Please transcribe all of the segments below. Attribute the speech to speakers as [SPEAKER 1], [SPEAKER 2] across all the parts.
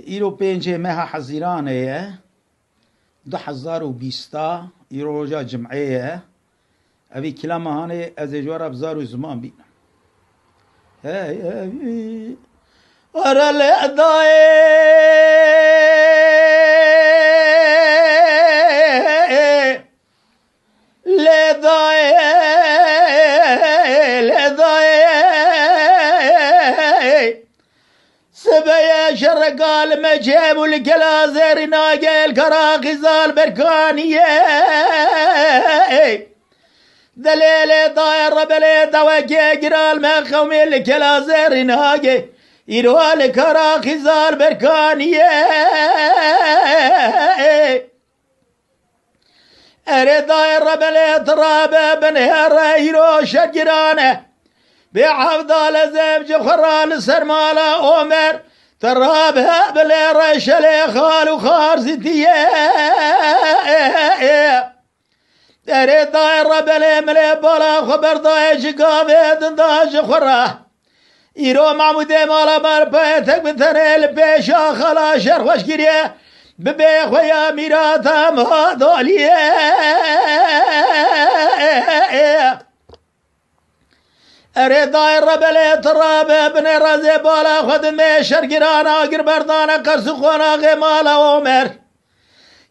[SPEAKER 1] ایرو پنجه مها حزیرانه 2020 ایرو جا جمعیه اوی کلامهانه از جوار بزار و زمان بینم ورا سبيا شرقال مجيب والقلازر ناقل كراقي زال بركانية دليل داير بلي دوكي قرال مخومي القلازر ناقل يروال كراقي زال بركانية أريد داير بلي تراب بنهر يرو شجرانه بعبد الزب جخران سرمالا عمر ترابها بلي رشلي خال وخارزتيه تريد داير بلي ملي بلا خبر دايش قابد داش خراه يرو معمودي مالا مربيتك بثني البيشا خلا شرخوش كريه ببيخ ويا ميراتا مهدوليه أريد داير بلي تراب بن رزي بالا خدمي شرقرانا قربردانا قرسخونا غمالا عمر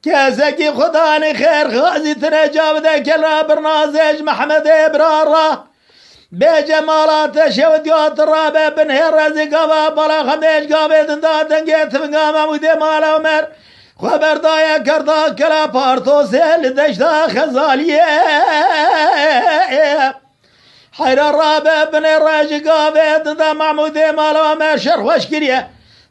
[SPEAKER 1] كازكي خداني خير خازي تنجاب ذاك برنازج محمد إبرارا بجمالات شود يا تراب بن رزي قبا بالا خميش قابي دنداتن جيت فقاما ودي مالا عمر خبر دايا كردا كلا بارتو سيل دشتا خزاليه حير الرابع بن الراجي قابد دا معمودي مالا ما شرح واشكريه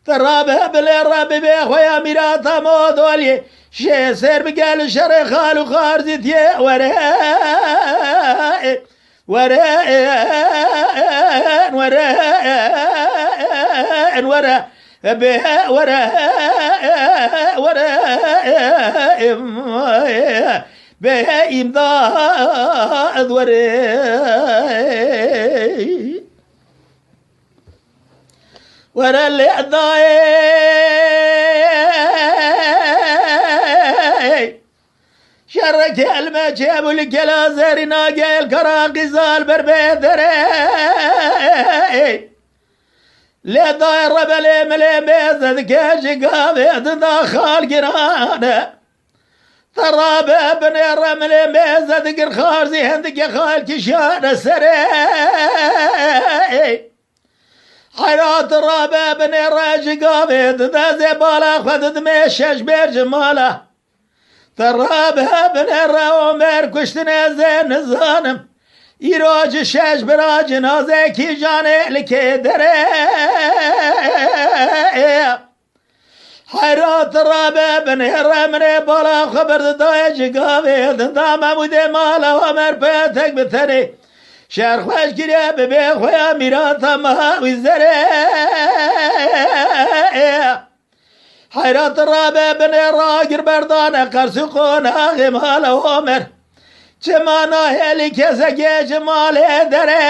[SPEAKER 1] الرابع بن الرابع بيخويا ميراتا مودولي شي سير بقال شري خالو خارزتيه وراء وراء وراء وراء بها وراء وراء بها إمداد ورا الأعضاء شرك المجيب والكلازر ناقي الكراقي زال بربيدري لا داير بلي ملي بيزد كاجي قابد داخل قرانه تراب بن الرمل ميزد قرخارزي هندك خال كشان سري حيرات الراب بن الراج قابد دازي بالا خدد ميشش برجماله تراب بن الرامر كشتنا زين الزانم يروج شش براج نازي كي جاني لكي دري حيرات الرابع بن هرمني بالا خبر دايج قابي دندام مودي مالا ومر بيتك بثري شرخ وش كريا ببيخ ويا ميراتا مها وزري حيرات الرابع بن راقر بردانا قرسقون اغي مالا ومر جمانا هيلي كسكي جمالي دري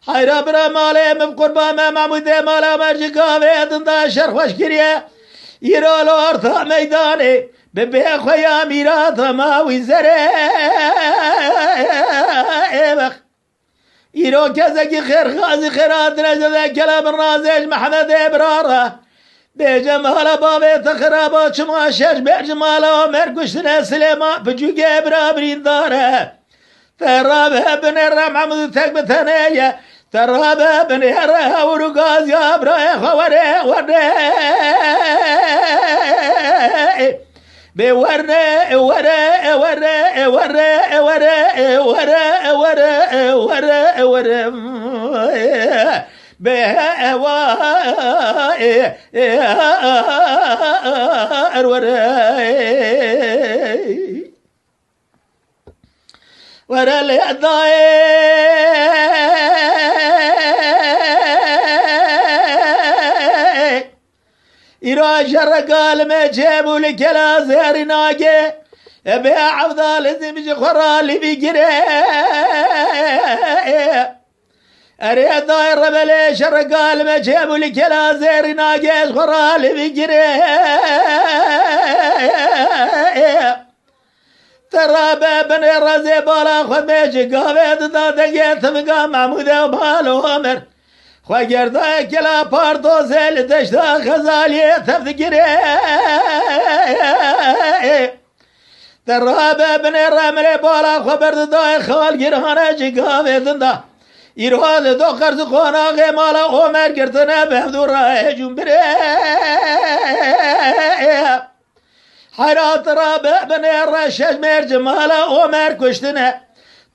[SPEAKER 1] حيرا برا مالي من قربا ما معمودي مالا مرجي قابي دندا شرخ وش كريه يرولو ارتا ميداني ببيخ ويا ميراتا ما ويزري يرو كزكي خير خازي خيرات نجد كلام الرازج محمد إبرارا بجمال بابي تخرابات شما شش بجمالا مركشنا سليمان بجوكي برا برين داره ترابها بن الرمع تكبتنية ترابها بن الرها ورقاز يا برايخ وري وري بوري وري وري وري وري وري وري وري وري بها وري ورا الأعضاء إراج الرقال ما جابوا لك الازهر ناقي بها عفضال زمج خرالي بقري اري داير بلي شرقال ما جابوا لك لا زير ناقص غرال بجري ترى بابن رزي بالا خد ميجي قابد دا دقيت مقام محمودة وبالو عمر خواجر دا كلا باردو زيل دشتا خزالي تفكري ترى بابن رمري بالا خبر دا خال جرهانا جي قابد دا إيراد دو قرض خوانا غمالا عمر گرتنا بهدو راه جنبري حيرات رابع بني الرشاش مير جمالا عمر كشتنا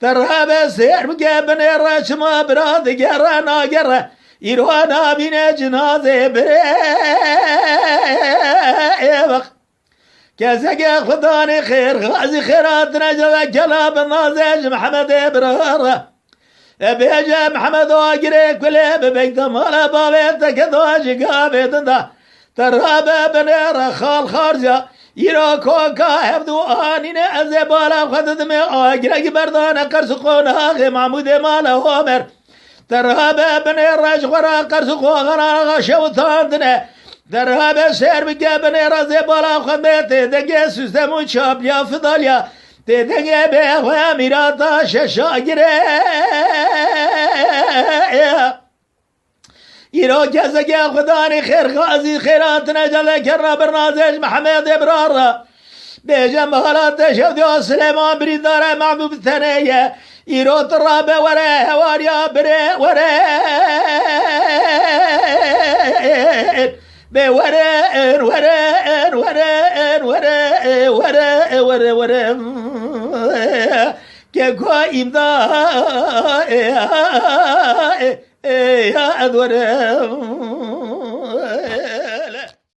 [SPEAKER 1] ترابة سير بقى بني الرش ما براد قرى ناقرى إيروانا بنا جنازة بري كازقى خداني خير غازي خيراتنا جوا كلاب النازج محمد برارة بيجا محمد واقري كله ببيت مالا بابيتك دوجي قابيتنا ترابة بني خال خارجة يراكوكا هفدو آنين أزبالا خدد مي آقرق بردان قرسقونا غي محمود مالا عمر ترابة بني رجغرا قرسقونا غشوتاندنا ترابة سير بقى بني رزبالا خدمت دقى سيستمو شابليا فضاليا تدقى بيخويا ميراتا ششاقري يرو جزاك خداني خير غازي خيراتنا جل كرا برنازج محمد ابرار بيجم غلط شفدي سليمان بريدار معبوب الثانية يرو ترابة ورا هواريا بري ورا بورا ورا ورا ورا ورا ورا ورا كيكو إمضاء يا أدورم